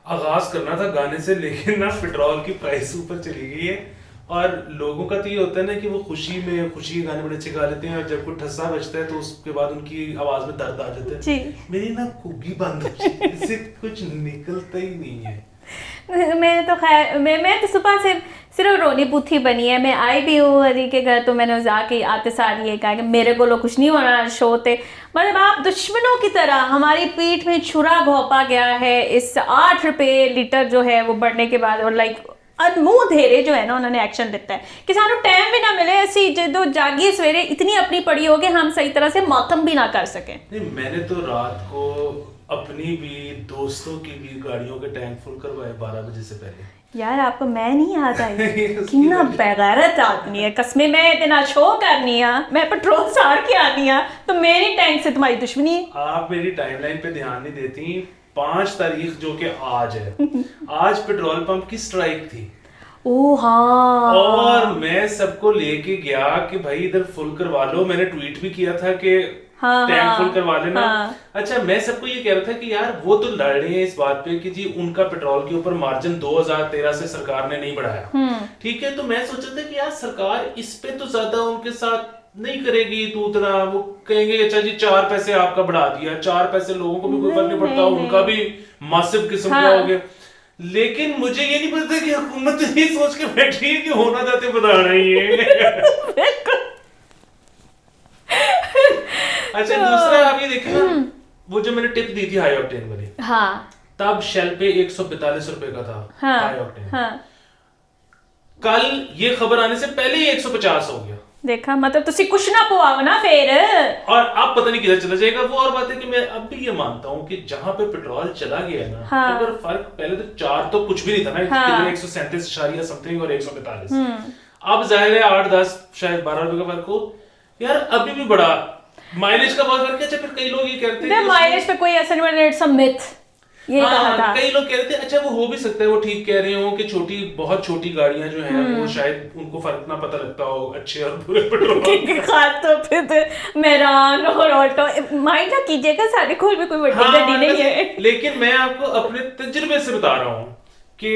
आगाज करना था गाने से, लेकिन ना पेट्रोल की प्राइस ऊपर चली गई है। और लोगों का तो ये होता है ना कि वो खुशी के गाने बड़े अच्छे गा लेते हैं, और जब कोई ठस्सा बजता है तो उसके बाद उनकी आवाज में दर्द आ जाता है। मेरी ना खुगी बंद हो जाती है, इससे कुछ निकलता ही नहीं है। मैंने तो खैर मैं तो सुबह से सिर्फ रोनी पुथी बनी है। मैं आई भी हूँ हरी के घर, तो मैंने जाके आते सारी ये कहा कि मेरे को लो कुछ नहीं होना शोते, मतलब आप दुश्मनों की तरह हमारी पीठ में छुरा घोंपा गया है इस 8 रुपये लीटर जो है वो बढ़ने के बाद। और लाइक मुंह धेरे जो है ना उन्होंने एक्शन लिता है कि सानू टाइम भी ना मिले, ऐसी जो जागी सवेरे इतनी अपनी पड़ी हो कि हम सही तरह से मातम भी ना कर सके। नहीं, मैंने तो रात को अपनी भी दोस्तों की भी गाड़ियों के टैंक फुल करवाए 12 बजे से पहले। यार आपको मैं नहीं याद आई कितना बेगैरत आदमी है, कसमें मैं इतना शो करनी है, मैं पेट्रोल सार के आनी है, तो मेरी टैंक से तुम्हारी दुश्मनी है। आप मेरी टाइमलाइन पे ध्यान नहीं देती। 5 तारीख जो कि आज है, आज पेट्रोल पंप की स्ट्राइक थी। ओ हाँ, और मैं सबको लेके गया कि भाई इधर फुल करवा लो। मैंने ट्वीट भी किया था कि टैंक फुल करवा लेना। अच्छा, मैं सबको ये कह रहा था कि यार वो तो लड़ रहे हैं इस बात पे कि जी उनका पेट्रोल के ऊपर मार्जिन 2013 से सरकार ने नहीं बढ़ाया, ठीक है। तो मैं सोचा था कि यार सरकार इस पे तो ज्यादा उनके साथ नहीं करेगी, तो उतना वो कहेंगे अच्छा जी 4 पैसे आपका बढ़ा दिया, 4 पैसे लोगों को भी कोई फर्क नहीं पड़ता, उनका भी मासिव किस्म का हो गया। लेकिन मुझे ये नहीं पता कि हुकूमत ये सोच के बैठी है कि होना चाहते बताना ही है। अच्छा, दूसरा आप ये देखिए ना, वो जो मैंने टिप दी थी हाई ऑक्टेन वाली, हाँ, तब शेल पे 142 रुपए का था हाई ऑक्टेन। कल ये खबर आने से पहले ही 150 हो गया। देखा, मतलब तुसी कुछ ना पुआओ ना फिर। और अब पता नहीं किधर चला जाएगा। वो और बात है कि मैं अब भी ये मानता हूँ कि जहां पे पेट्रोल चला गया ना, अगर फर्क पहले तो 4 तो कुछ भी नहीं था ना, 137 समथिंग और 145, अब जाहिर है 8-10 शायद 12 रुपए का फर्क हो। यार अभी भी बड़ा माइलेज का बहुत फर्क है। अच्छा, फिर कई लोग ये कहते हैं माइलेज पे कोई असर नहीं, इट्स अ मिथ, ये कहा था। कई लोग कह रहे थे अच्छा वो हो भी सकता है, वो ठीक कह रहे हो कि बहुत छोटी गाड़ियां जो हैं वो शायद उनको फर्क ना पता लगता हो अच्छे और बुरे पेट्रोल खास तो फिर मेरान और ऑल्टो माइंड ना कीजिएगा, सारे खोल में कोई बड़ी गाड़ी नहीं है। लेकिन मैं आपको अपने तजुर्बे से बता रहा हूँ कि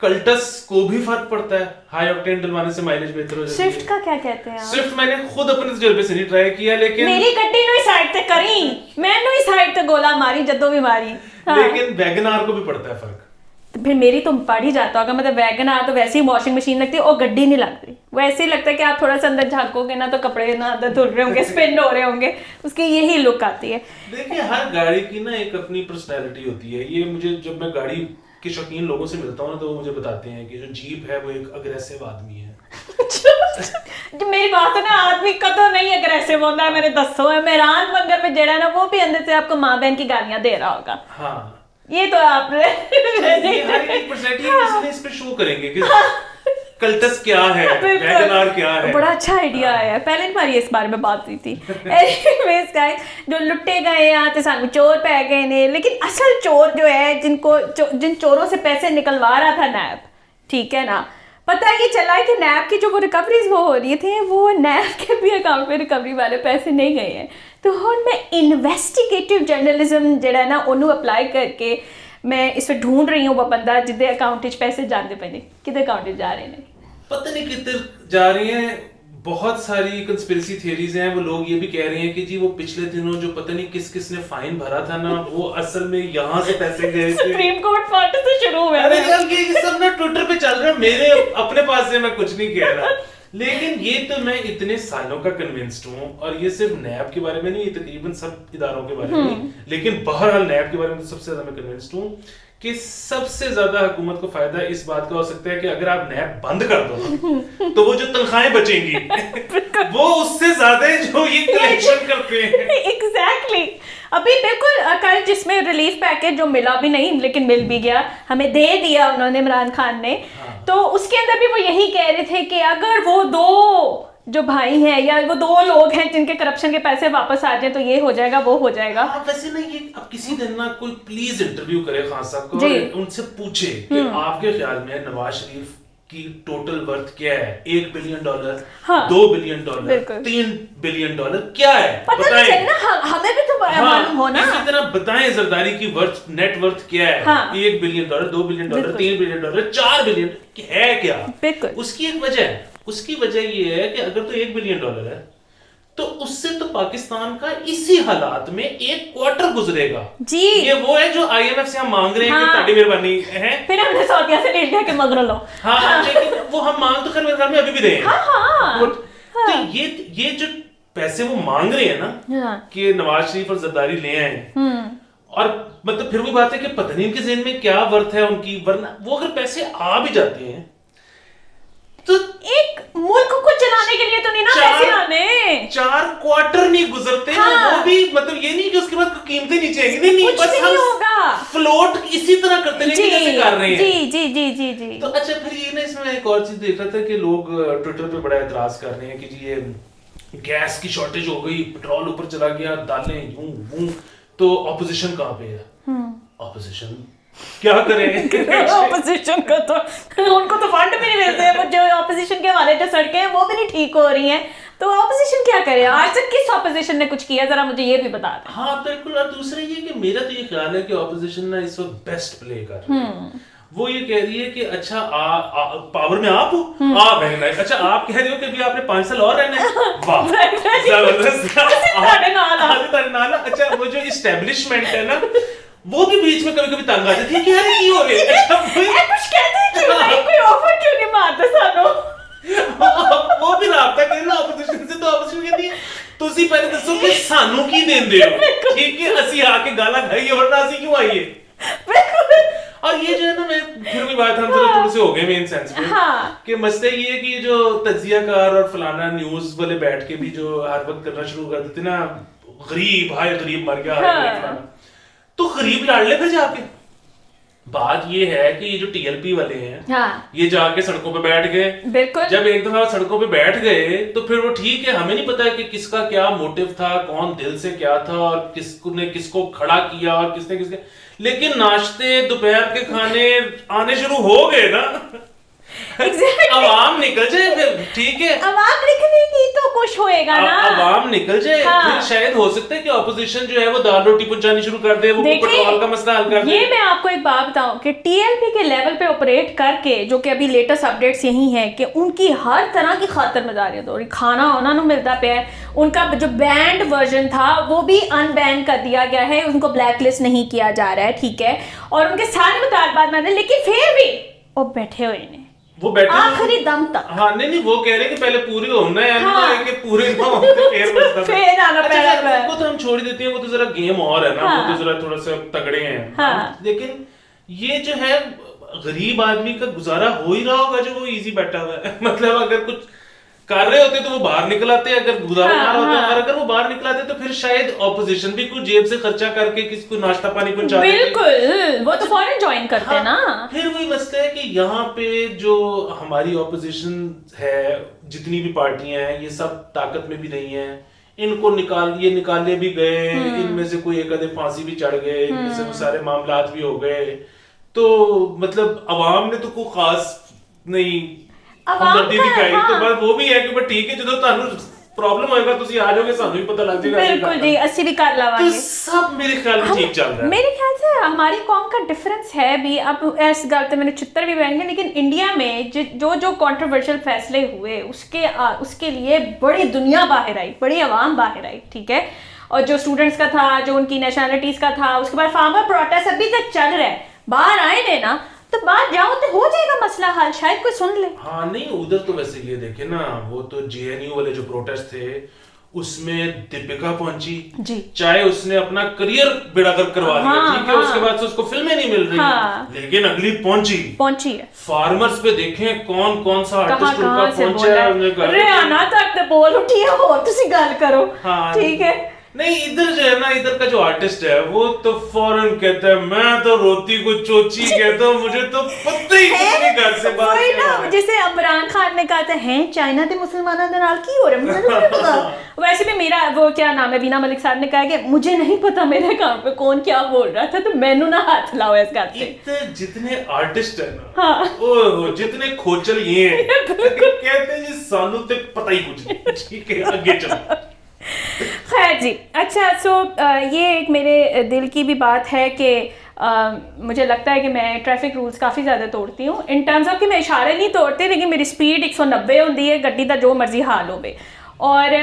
कल्टस को भी फर्क पड़ता है, हाई ऑक्टेन डलवाने से माइलेज बेहतर हो जाती है। स्विफ्ट का क्या कहते हैं आप? स्विफ्ट मैंने खुद अपने तजुर्बे से नहीं ट्राई किया, लेकिन मेरी गड्डी नु साइड ते करी, मैंने ही साइड ते गोला मारी जदों भी मारी। लेकिन वैगन आर को भी पड़ता है फर्क। तो फिर मेरी तो पड़ ही जाता होगा, मतलब वैगन आर तो वैसे ही वॉशिंग मशीन लगती है और गड्डी नहीं लगती। वो ऐसे ही लगता है कि आप थोड़ा सा अंदर झांकोगे ना तो कपड़े ना अंदर धुल रहे होंगे, स्पिन हो रहे होंगे, उसकी यही लुक आती है। देखिए, हर गाड़ी की ना एक अपनी पर्सनैलिटी होती है। ये मुझे जब मैं गाड़ी के शौकीन लोगों से मिलता हूँ ना, तो वो मुझे बताते हैं कि जो जीप है वो एक अग्रेसिव आदमी है। जो मेरी बात है ना, आदमी कदों नहीं अग्रेसिव होता है, मैंने दसो है। मेरान बंगर में जड़ा ना वो भी अंदर से आपको माँ बहन की गालियां दे रहा होगा। हाँ, ये तो आप ये हर एक पर्सनैलिटी किसी ने इस पे शो करेंगे कि कल्टस क्या है, वैगन आर क्या है। बड़ा अच्छा आइडिया है, पहले हमारी इस बारे में बात हुई थी। एनीवेज गाइस, जो लुट्टे गए यहाँ ते सानू चोर पै गए ने, लेकिन असल चोर जो है जिन चोरों से पैसे निकलवा रहा था नैब, ठीक है ना, पता है ये चला है कि नैब की जो वो रिकवरीज वो हो रही थी, वो नैब के भी अकाउंट में रिकवरी वाले पैसे नहीं गए हैं। तो हुण मैं इन्वेस्टिगेटिव जर्नलिज्म जड़ा है ना उन्होंने अप्लाई करके मैं इस पे ढूंढ रही हूँ वो बंदा जिदे अकाउंट पैसे जाते पे, किदे अकाउंट जा रहे हैं, पता नहीं किधर जा रही हैं। बहुत सारी कंस्पिरेसी थियरीज हैं। वो लोग ये भी कह रहे हैं कि जी वो पिछले दिनों जो पता नहीं किस ने फाइन भरा था ना, वो असल में यहाँ से पैसे गए थे। सुप्रीम कोर्ट फाटे से शुरू हुआ। अरे यार ये सब ना ट्विटर पे चल रहा है, मेरे अपने पास से मैं कुछ नहीं कह रहा, लेकिन ये तो मैं इतने सालों का कन्विंस्ड हूँ। और ये सिर्फ नैब के बारे में नहीं, ये तकरीबन सब इदारों के बारे में, लेकिन बहरहाल नैब के बारे में तो सबसे ज्यादा मैं कन्विंस्ड हूँ कि सबसे ज्यादा हुकूमत को फायदा इस बात का हो सकता है कि अगर आप नैब बंद कर दो तो वो जो तनख्वाहें बचेंगी वो उससे ज्यादा जो ये कलेक्शन करते हैं। एग्जैक्टली अभी बिल्कुल कल जिसमें रिलीफ पैकेज जो मिला भी नहीं लेकिन मिल भी गया, हमें दे दिया उन्होंने इमरान खान ने। तो उसके अंदर भी वो यही कह रहे थे कि अगर वो 2 जो भाई हैं या वो 2 लोग हैं जिनके करप्शन के पैसे वापस आ जाए तो ये हो जाएगा वो हो जाएगा। वैसे ना ये अब किसी दिन ना कोई प्लीज इंटरव्यू करे खान साहब को और उनसे पूछे कि आपके ख्याल में नवाज शरीफ की टोटल वर्थ क्या है, $1 बिलियन, हाँ, $2 बिलियन, $3 बिलियन क्या है, बताएं ना, हमें भी तो मालूम हो ना। इसी तरह बताएं जरदारी की वर्थ, नेट वर्थ क्या है, हाँ, $1 बिलियन, $2 बिलियन, $3 बिलियन, $4 बिलियन है क्या? बिल्कुल। उसकी एक वजह है, उसकी वजह ये है कि अगर तो $1 बिलियन है तो उससे तो पाकिस्तान का इसी हालात में एक क्वार्टर गुजरेगा जी। ये वो है जो IMF से हम मांग रहे हैं कि हाँ, ताड़ी मेहरबानी है, फिर हमने सऊदीया से ले लिया कि मगर लो। हाँ, लेकिन वो हम मांग तो खैर मेरे घर में अभी भी रहे हैं। हाँ, तो ये जो पैसे वो मांग रहे हैं ना कि नवाज शरीफ और जरदारी ले आए, और मतलब फिर भी बात है कि पता नहीं इनके ज़हन में क्या वर्थ है उनकी, वरना वो अगर पैसे आ भी जाते हैं तो एक मुल्क को चलाने के लिए तो नहीं ना पैसे आने, 4 क्वार्टर नहीं गुजरते। हाँ, वो भी मतलब ये नहीं कि उसके बाद कीमतें नीचे आएंगी, नहीं कुछ बस भी नहीं होगा, फ्लोट इसी तरह करते रहेंगे जैसे कर रहे हैं। जी जी जी जी जी। तो अच्छा, फिर ये ना इसमें एक और चीज देख रहा था कि लोग ट्विटर पे बड़ा एतराज कर रहे हैं कि जी ये गैस की शॉर्टेज हो गई, पेट्रोल ऊपर चला गया, दालें यूं वूं, तो ऑपोजिशन कहाँ पे है? ऑपोजिशन क्या करें? ऑपोजिशन का तो उनको तो फंड भी नहीं मिलते हैं, जो ऑपोजिशन के हमारे जो सड़कें हैं वो भी नहीं ठीक हो रही हैं, तो ऑपोजिशन क्या करे? आज तक किस ऑपोजिशन ने कुछ किया, जरा मुझे ये भी बता दें। हाँ बिल्कुल। और दूसरा ये कि मेरा तो ये ख्याल है कि ऑपोजिशन ना इस वक्त बेस्ट प्ले कर रही है। वो ये कह रही है कि अच्छा पावर में आप हो, वेरी नाइस, अच्छा आप कह रहे हो कि अभी आपने 5 साल और रहना है, वाह जबरदस्त, अच्छा वो जो इस्टेब्लिशमेंट है ना वो भी बीच में कभी कभी तंग आ जाती है कि यार की हो रही है, अच्छा कुछ कहते हैं क्यों नहीं, कोई ऑफर क्यों नहीं मारते सानू, वो भी राब्ता करे ना ऑपोजिशन से, तो ऑपोजिशन कहती है तुसी पहले दसो कि सानू की देंदे हो, ठीक है, असि आके गाला खाइए वरना असि क्यों आइए। और ये जो है ना, मैं फिर भी बात हम थोड़े से हो गए मेन सेंस में, कि मसला ये है कि ये जो तज्जियाकार और फलाना न्यूज वाले बैठ के भी जो हर वक्त करना शुरू कर देते ना, गरीब हाय गरीब मर गया, तो गरीब लाड़ ले फिर जाके। बात ये है कि ये जो TLP वाले हैं, ये जाके सड़कों पे बैठ गए, बिल्कुल, जब एक दफा सड़कों पे बैठ गए तो फिर वो ठीक है, हमें नहीं पता कि किसका क्या मोटिव था, कौन दिल से क्या था, और किसने किसको खड़ा किया और किसने किसके, लेकिन नाश्ते दोपहर के खाने आने शुरू हो गए ना। Exactly. अवाम निकल जाए फिर ठीक है, अवाम निकलेगी तो कुछ होएगा ना, अवाम निकल जाए, फिर शायद हो सकता है कि ऑपोजिशन जो है वो दाल रोटी पहुंचानी शुरू कर दे, वो पेट्रोल का मसला हल कर दे। ये मैं आपको एक बात बताऊं कि TLP के लेवल पे ऑपरेट करके, जो कि अभी लेटेस्ट अपडेट्स यही हैं कि उनकी हर तरह की खातिरदारी हो रही, खाना उन्होंने मिलता पे है, उनका जो बैंड वर्जन था वो भी अनबैन कर दिया गया है, उनको ब्लैकलिस्ट नहीं किया जा रहा है, ठीक है, और उनके सारे मुतालबात माने, लेकिन फिर भी वो बैठे हुए हैं, वो बैठे आखिरी दम तक। हाँ नहीं वो कह रहे हैं कि पहले पूरे होना है, हाँ, कि पूरे ना होते फिर आना पड़ेगा। वो तो हम छोड़ देते हैं, वो तो जरा गेम और है ना, हाँ, वो तो जरा थोड़ा सा तगड़े हैं, हाँ, लेकिन ये जो है गरीब आदमी का गुजारा हो ही रहा होगा जो वो इजी बैठा हुआ है। मतलब अगर कुछ कर रहे होते तो वो बाहर निकल आते, अगर गुजारा ना रहा होता, और अगर वो बाहर निकल आते तो फिर शायद ऑपोजिशन भी कुछ जेब से खर्चा करके किसी को नाश्ता पानी पहुंचा देती। बिल्कुल, वो तो फौरन ज्वाइन करते हैं ना। फिर वही मसला है कि यहाँ पे जो हमारी ऑपोजिशन है, जितनी भी पार्टियां हैं, ये सब ताकत में भी नहीं है, इनको निकाले भी गए, इनमें से कोई एक आधे फांसी भी चढ़ गए, इनमें से वो सारे मामलात भी हो गए, तो मतलब अवाम ने तो कोई खास नहीं हमदर्दी दिखाई, तो बस वो भी है कि ठीक है, जो तानू प्रॉब्लम होएगा तुसी आ जाओगे, सानू भी पता लग जाएगा, बिल्कुल जी, अस्सी भी कर लावांगे, तो सब मेरे ख्याल में ठीक चल रहा है। मेरे ख्याल से हमारी कौम का डिफरेंस है भी, अब इस गल पे मैंने चित्तर भी बहनेंगे, लेकिन इंडिया में जो कंट्रोवर्शियल फैसले हुए उसके लिए बड़ी दुनिया बाहर आई, बड़ी आवाम बाहर आई, ठीक है, और जो स्टूडेंट्स का था, जो उनकी नेशनलिटीज का था, उसके बाद फार्मर प्रोटेस्ट अभी तक चल रहा है, बाहर आए ने ना तो बाहर जाओ तो हो जाएगा मसला हल, शायद कोई सुन ले। हाँ नहीं उधर तो वैसे ये देखे ना, वो तो JNU वाले जो प्रोटेस्ट थे उसमें दीपिका पहुंची जी, चाहे उसने अपना करियर बेड़ागर्क करवा लिया, ठीक है, उसके बाद से उसको फिल्में नहीं मिल रही, लेकिन अगली पहुंची है। फार्मर्स पे देखें कौन कौन सा आर्टिस्ट उनका पहुंचा है, रियाना तक तो बोल उठी है, और तुसी गल करो, ठीक है, नहीं, इधर जो है ना, इधर का जो आर्टिस्ट है वो तो फौरन कहता है मैं तो रोती को चोची कहता हूँ, मुझे तो पता ही नहीं घर से बाहर वही क्या ना, है। जैसे इमरान खान ने कहा था है चाइना के मुसलमानों के नाल की हो रहा है, मुझे नहीं पता। वैसे भी मेरा वो क्या नाम है, वीना मलिक साहब ने कहा कि मुझे नहीं पता मेरे काम पे कौन क्या बोल रहा था, तो मैनू ना हाथ लाओ इस बात पे। इतने जितने आर्टिस्ट है ना, हाँ। ओह जितने खोचल ये हैं कहते हैं जी सानू ते पता ही कुछ नहीं। ठीक है, आगे चलो। खैर जी, अच्छा सो ये एक मेरे दिल की भी बात है कि मुझे लगता है कि मैं ट्रैफिक रूल्स काफ़ी ज़्यादा तोड़ती हूँ, इन टर्म्स ऑफ कि मैं इशारे नहीं तोड़ती, लेकिन मेरी स्पीड 190 होती है, गड्डी का जो मर्जी हाल हो बे, और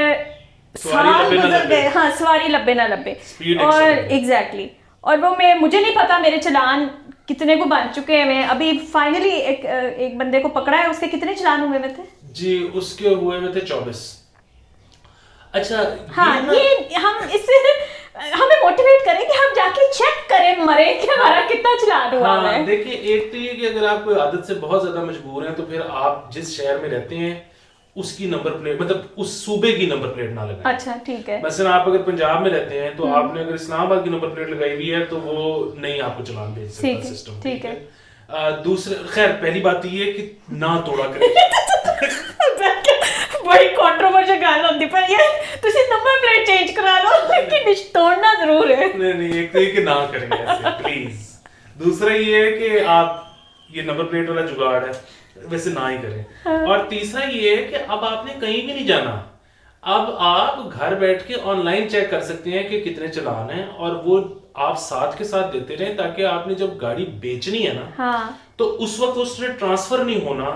साल गुजर गए, हाँ सवारी लब्बे ना लब्बे, और एग्जैक्टली, और वो मुझे नहीं पता मेरे चलान कितने को बन चुके हैं। मैं अभी फाइनली एक बंदे को पकड़ा है, उसके कितने चलान हुए हुए थे जी? उसके हुए हुए थे 24। अच्छा, हाँ, ये हम इससे हमें मोटिवेट करें कि हम जाके चेक करें मरे कि हमारा कितना चलान हुआ है। देखिए, एक तो ये कि अगर आप कोई आदत से बहुत ज्यादा मजबूर हैं तो फिर आप जिस शहर में रहते हैं उसकी नंबर प्लेट, मतलब उस सूबे की नंबर प्लेट ना लगाएं। अच्छा ठीक है। मसलन आप अगर पंजाब में रहते हैं तो आपने अगर इस्लामाबाद की नंबर प्लेट लगाई हुई है तो वो नहीं आपको चलान भेज सकता सिस्टम। ठीक है। दूसरे, खैर पहली बात ये है कि ना तोड़ा करें। बड़ी कंट्रोवर्शियल गल होती, पर ये ਤੁਸੀਂ नंबर प्लेट चेंज करा लो, लेकिन तोड़ना जरूर है। नहीं, एक तो ये कि ना करें ऐसे प्लीज। दूसरा ये है कि आप ये नंबर प्लेट वाला जुगाड़ है वैसे ना ही करें। हाँ। और तीसरा ये है कि अब आपने कहीं भी नहीं जाना, अब आप घर बैठ के ऑनलाइन चेक कर सकते हैं कि कितने चलान हैं, और वो आप साथ के साथ देते रहें ताकि आपने जब गाड़ी बेचनी है ना, हाँ। तो उस वक्त उससे ट्रांसफर नहीं होना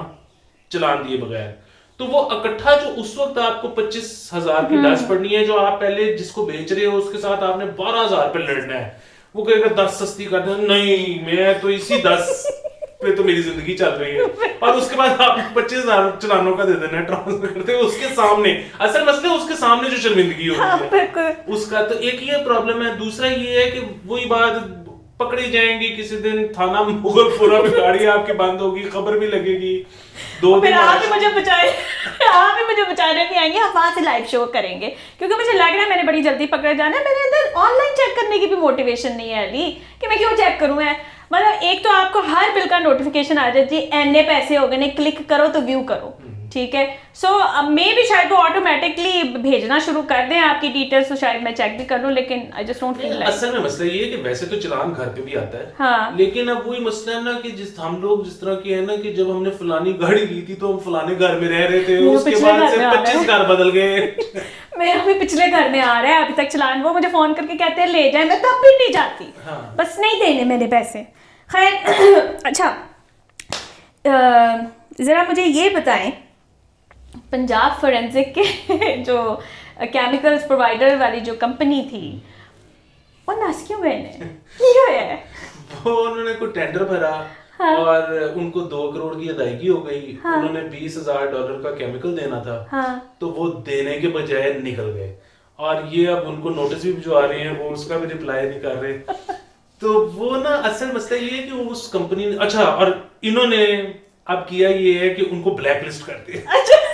चलान दिए बगैर। तो वो इकट्ठा जो उस वक्त आपको 25,000 की डच पड़नी है, जो आप पहले जिसको बेच रहे हो उसके साथ आपने 12,000 पे लड़ना है, वो कहेगा 10 सस्ती कर दे, नहीं मैं तो इसी 10 पे तो मेरी जिंदगी चल रही है, और उसके बाद आप 25,000 चलानों का दे देना ट्रांसफर करते हो उसके सामने। असल मसला उसके सामने जो शर्मिंदगी हो रही है उसका, तो एक ये प्रॉब्लम है। दूसरा ये है कि वही बात, पकड़ी जाएंगी किसी दिन, थाना मुगलपुरा में गाड़ी आपकी बंद होगी, खबर भी लगेगी, 2 दिन आप ही मुझे बचाने भी आएंगे, हम वहां से लाइव शो करेंगे, क्योंकि मुझे लग रहा है मैंने बड़ी जल्दी पकड़े जाना है। मेरे अंदर ऑनलाइन चेक करने की भी मोटिवेशन नहीं है अली, कि मैं क्यों चेक करूं। मैं मतलब एक तो आपको हर बिल का नोटिफिकेशन आ जाए जी एने पैसे हो गए ने, क्लिक करो तो व्यू करो, ठीक है। सो अब मैं भी शायद वो ऑटोमेटिकली भेजना शुरू कर दें आपकी डिटेल्स, तो शायद मैं चेक भी कर लूं, लेकिन I just don't feel like. असल में मसला ये है कि वैसे तो चलान घर पे भी आता है, हाँ। लेकिन अब वही मसला है ना कि हम लोग जिस तरह के है ना कि जब हमने फलानी गाड़ी ली थी तो हम फलाने घर में रह रहे थे, उसके बाद से 25 घर बदल गए। मेरा भी पिछले घर में आ रहा है अभी तक चलान, वो मुझे फोन करके कहते हैं ले जाए, मैं तब भी नहीं जाती। हाँ। बस नहीं देने मैंने पैसे। खैर अच्छा, जरा मुझे ये बताएं, पंजाब फोरेंसिक के जो केमिकल्स प्रोवाइडर वाली जो कंपनी थी वो नस क्यों गए ने? वो उन्होंने कोई टेंडर भरा, हाँ। और उनको 2 करोड़ की अदायगी हो गई, हाँ। उन्होंने $20,000 का केमिकल देना था, हाँ। तो वो देने के बजाय निकल गए, और ये अब उनको नोटिस भी भिजवा रहे हैं, वो उसका भी रिप्लाई नहीं कर रहे। तो वो ना असल मसला ये है कि उस कंपनी ने, अच्छा, और इन्होंने अब किया ये है कि उनको ब्लैक लिस्ट कर दिया। अच्छा।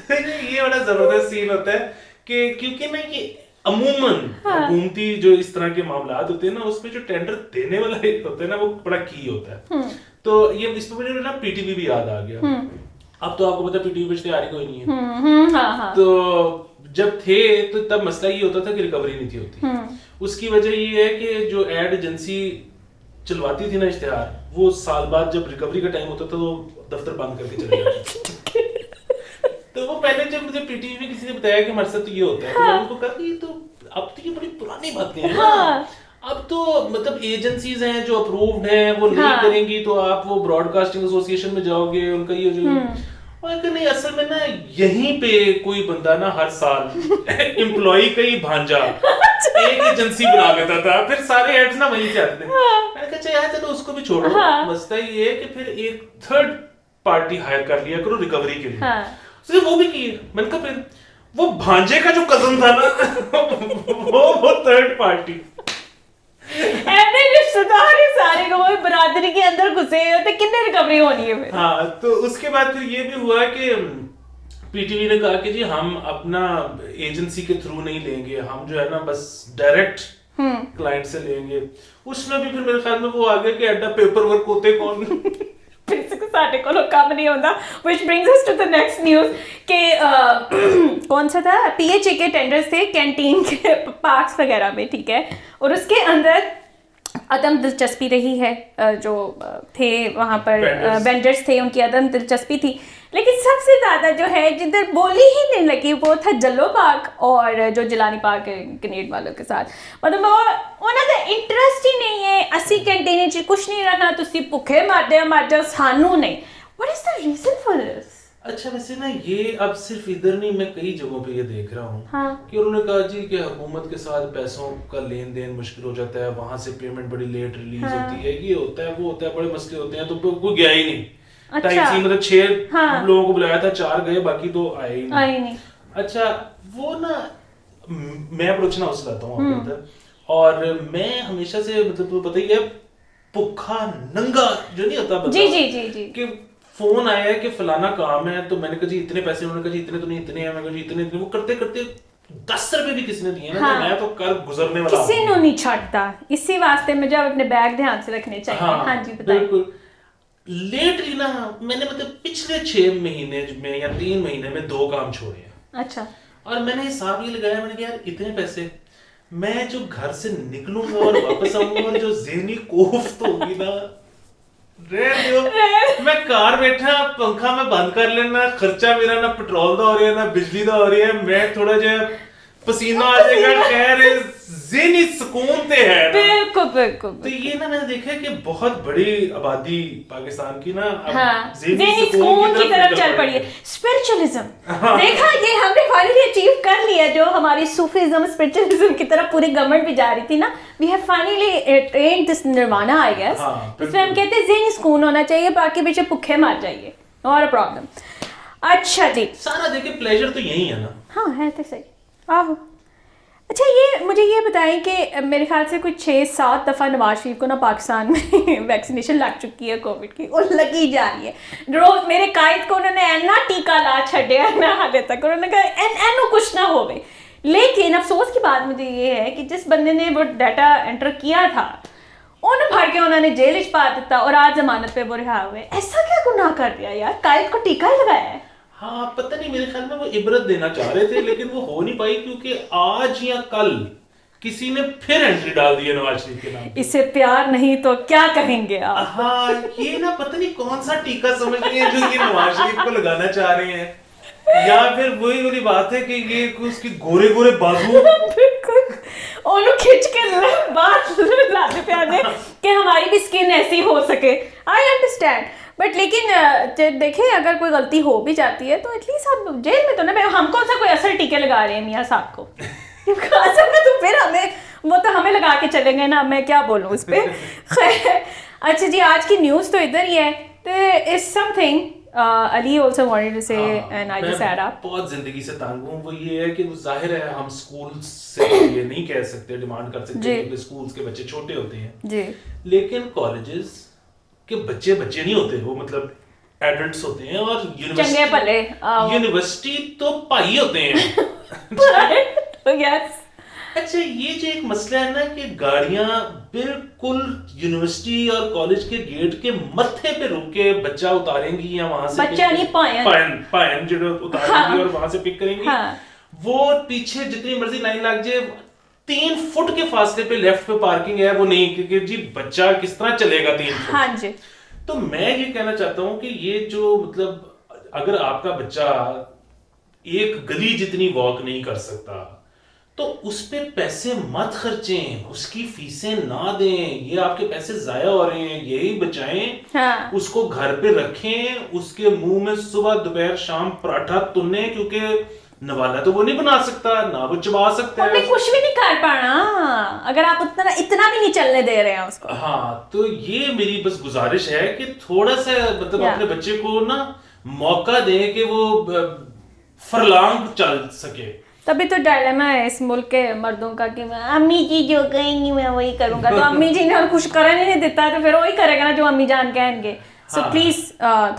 ये बड़ा जबरदस्त सीन होता है कि क्योंकि ना ये अमूमन हुकूमती जो इस तरह के मामलात होते हैं ना, उसमें जो टेंडर देने वाला होता है ना, वो बड़ा की होता है। तो ये इस पर मुझे ना पीटीवी भी याद आ गया। अब तो आपको पता है पीटीवी पे तैयारी कोई नहीं है। तो जब थे तो तब मसला ये होता था कि रिकवरी नहीं थी होती। उसकी वजह ये है कि जो एड एजेंसी चलवाती थी ना इश्तिहार, वो साल बाद जब रिकवरी का टाइम होता था तो दफ्तर बंद करके चले जाते। तो वो पहले जब मुझे पीटीवी में किसी ने बताया कि हमारे साथ तो ये होता है, तो मैंने उनको कहा कि तो अब तो ये बड़ी पुरानी बातें हैं ना, अब तो मतलब एजेंसीज हैं जो अप्रूव्ड हैं, वो नहीं करेंगी तो आप वो ब्रॉडकास्टिंग एसोसिएशन में जाओगे, उनका ये जो, और नहीं असल में ना यहीं पे कोई बंदा ना हर साल एम्प्लॉई का ही भांजा एक एजेंसी बना लेता था, फिर सारे एड्स ना वहीं से आते थे। मैंने कहा यार चलो उसको भी छोड़ो, मसला ये है कि फिर एक थर्ड पार्टी हायर कर लिया करो रिकवरी के लिए। तो वो भी किए। मैंने कहा फिर वो भांजे का जो कजन था ना वो थर्ड पार्टी, ऐसे रिश्तेदार ही सारे लोग बरादरी के अंदर घुसे होते, कितने रिकवरी होनी है फिर। हाँ, तो उसके बाद फिर ये भी हुआ कि पीटीवी ने कहा कि जी हम अपना एजेंसी के थ्रू नहीं लेंगे, हम जो है ना बस डायरेक्ट क्लाइंट से लेंगे। उसमें भी फिर मेरे ख्याल में वो आ गया कि एडा पेपर वर्क होते कौन बेसिकली साढ़े को काम नहीं होता। Which brings us to the next news कि कौन सा था, पीएचए के टेंडर्स थे कैंटीन के पार्क्स वगैरह में, ठीक है, और उसके अंदर अदम दिलचस्पी रही है। जो थे वहाँ पर वेंडर्स थे, उनकी अदम दिलचस्पी थी। लेकिन सबसे ज़्यादा जो है जिधर बोली ही नहीं लगी वो था जल्लो पार्क और जो जिलानी पार्क है ग्रेनेड वालों के साथ। मतलब उन्होंने का इंटरेस्ट ही नहीं है, असी कैंटीन च कुछ नहीं रखना, तुसी भुखे मर जाओ, सानू नहीं। What is the reason for this? अच्छा वैसे ना ये अब सिर्फ इधर नहीं, मैं कई जगहों पे ये देख रहा हूँ हाँ। कि उन्होंने कहा जी कि हुकूमत के साथ पैसों का लेन देन मुश्किल हो जाता है, वहां से पेमेंट बड़ी लेट रिलीज होती है, ये होता है वो होता है, बड़े मसले होते हैं, तो कोई गया ही नहीं। अच्छा। मतलब 6 लोगों को बुलाया था, 4 गए, बाकी तो आए ही नहीं। अच्छा वो ना मैं अप्रोच ना उससे लाता हूँ आपके अंदर, और मैं हमेशा से मतलब तो पता ही है भूखा नंगा जो नहीं होता जी जी जी जी कि फोन आया है कि फलाना काम है, तो मैंने कहा जी इतने पैसे, उन्होंने कहा जी इतने तो नहीं, इतने हैं, मैं कहा जी इतने, वो करते करते 10 रुपए भी किसी ने दिए ना, हाँ। मैं तो कर गुजरने वाला किसी ने नहीं छाटता। इसी वास्ते मुझे अपने बैग ध्यान से रखने चाहिए। हाँ जी बताइए। बिल्कुल लेटली ना मैंने मतलब पिछले 6 महीने में या 3 महीने में 2 काम छोड़े हैं। अच्छा। और मैंने हिसाब ये लगाया, मैंने कहा यार इतने पैसे मैं जो घर से निकलूंगा और वापस आऊंगा और जो ज़हनी कोफ्त होगी ना, मैं कार बैठा पंखा में बंद कर लेना, खर्चा मेरा ना पेट्रोल दा हो रहा है ना बिजली दा हो रही है, मैं थोड़ा जो पसीना आ जाएगा, खैर ज़हनी सुकून ते है ना। बिल्कुल बिल्कुल। तो ये ना मैंने देखा है कि बहुत बड़ी आबादी पाकिस्तान की ना हाँ, ज़हनी सुकून की तरफ चल पड़ी है। स्पिरिचुअलिज्म देखा, ये हमने फाइनली अचीव कर लिया, जो हमारी सूफीज्म स्पिरिचुअलिज्म की तरफ पूरी गवर्नमेंट भी जा रही थी ना, we have finally attend this nirvana I guess. इसमें हम कहते हैं ज़हनी सुकून होना चाहिए, बाकी पीछे भूखे मर जाइए, नॉट अ प्रॉब्लम। अच्छा जी, सारा देखिए प्लेजर तो यही है ना। हाँ है तो सही। आहो। अच्छा ये मुझे ये बताएं कि मेरे ख्याल से कुछ 6-7 दफ़ा नवाज शरीफ को ना पाकिस्तान में वैक्सीनेशन लग चुकी है कोविड की, और लगी जा रही है रोज। मेरे कायद को उन्होंने एना टीका ला छड़िया ना हाले तक, उन्होंने कहा एनो कुछ ना होवे। लेकिन अफसोस की बात मुझे ये है कि जिस बंदे ने वो डाटा एंटर किया था उन्हें भर के उन्होंने जेल च पा दिता और आज जमानत पे वो रिहा हुए। ऐसा क्या गुनाह कर दिया यार, कायद को टीका ही लगाया है। हाँ पता नहीं, मेरे ख्याल में वो इबरत देना चाह रहे थे लेकिन वो हो नहीं पाई, क्योंकि आज या कल किसी ने फिर एंट्री डाल दी है नवाज शरीफ के नाम। इसे प्यार नहीं तो क्या कहेंगे आप? हाँ ये ना पता नहीं कौन सा टीका समझ रहे हैं जो ये नवाज शरीफ को लगाना चाह रहे हैं, या फिर वही वाली बात है कि ये उसके गोरे गोरे बाजू ओनू खींच के बात लाते प्यारे कि हमारी भी स्किन ऐसी हो सके। आई अंडरस्टैंड, बट लेकिन देखें अगर कोई गलती हो भी जाती है तो एटलीस्ट आप जेल में तो ना, हम कौन सा कोई असल टीके लगा रहे हैं मियाँ साहब को असल में, तो फिर हमें वो तो हमें लगा के चलेंगे ना, मैं क्या बोलूँ उस पर। अच्छा जी, आज की न्यूज़ तो इधर ही है, तो is something Ali also wanted to say and I just add up। बहुत जिंदगी से तंग हूँ, वो ये है कि जाहिर है हम स्कूल से ये नहीं कह सकते, डिमांड कर सकते क्योंकि स्कूल्स के बच्चे छोटे होते हैं जी, लेकिन कॉलेजेस के बच्चे नहीं होते, वो मतलब एडल्ट्स होते हैं, और यूनिवर्सिटी तो भाई होते हैं। यस। अच्छा ये जो एक मसला है ना कि गाड़ियां बिल्कुल यूनिवर्सिटी और कॉलेज के गेट के मत्थे पे रुक के बच्चा उतारेंगी या वहां से बच्चा नहीं पायन जो उतारेंगी और वहां से पिक करेंगी, वो पीछे जितनी मर्जी लाइन लग जाए 3 फुट के फासले पे लेफ्ट पे पार्किंग है, वो नहीं, क्योंकि जी बच्चा किस तरह चलेगा 3 फुट। हाँ जी। तो मैं ये कहना चाहता हूँ कि ये जो मतलब अगर आपका बच्चा एक गली जितनी वॉक नहीं कर सकता तो उस पे पैसे मत खर्चें, उसकी फीसें ना दें, ये आपके पैसे जाया हो रहे हैं, यही बचाएं। हाँ। उसको घर पे रखें, उसके मुंह में सुबह दोपहर शाम पराठा तुन्ने, क्योंकि नवाला तो वो नहीं बना सकता ना वो चबा सकता है, कुछ भी नहीं कर पाना अगर आप इतना भी नहीं चलने दे रहे हैं उसको। हाँ तो ये मेरी बस गुजारिश है कि थोड़ा सा मतलब अपने बच्चे को ना मौका दें कि वो फरलांग चल सके। तभी तो डायलेमा है इस मुल्क के मर्दों का कि अम्मी जी जो कहेंगी मैं वही करूंगा, तो अम्मी जी ने कुछ करने नहीं देता तो फिर वही करेगा ना जो अम्मी जान कहेंगे। सो प्लीज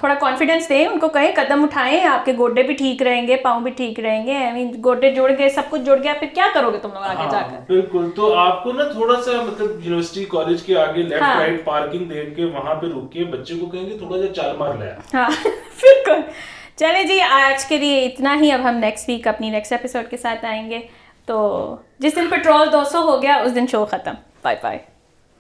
थोड़ा कॉन्फिडेंस दें उनको, कहें कदम उठाएं, आपके गोडे भी ठीक रहेंगे, पाँव भी ठीक रहेंगे। आई मीन गोडे जुड़ गए, सब कुछ जुड़ गया, फिर क्या करोगे तुम लोग आगे जाकर। बिल्कुल, तो आपको ना थोड़ा सा मतलब यूनिवर्सिटी कॉलेज के आगे लेफ्ट राइट पार्किंग देख के वहां पे रुक के बच्चे को कहेंगे थोड़ा सा चाल मार ले। हाँ बिल्कुल। चले जी, आज के लिए इतना ही। अब हम नेक्स्ट वीक अपनी नेक्स्ट एपिसोड के साथ आएंगे। तो जिस दिन पेट्रोल 200 हो गया उस दिन शो खत्म। Bye bye.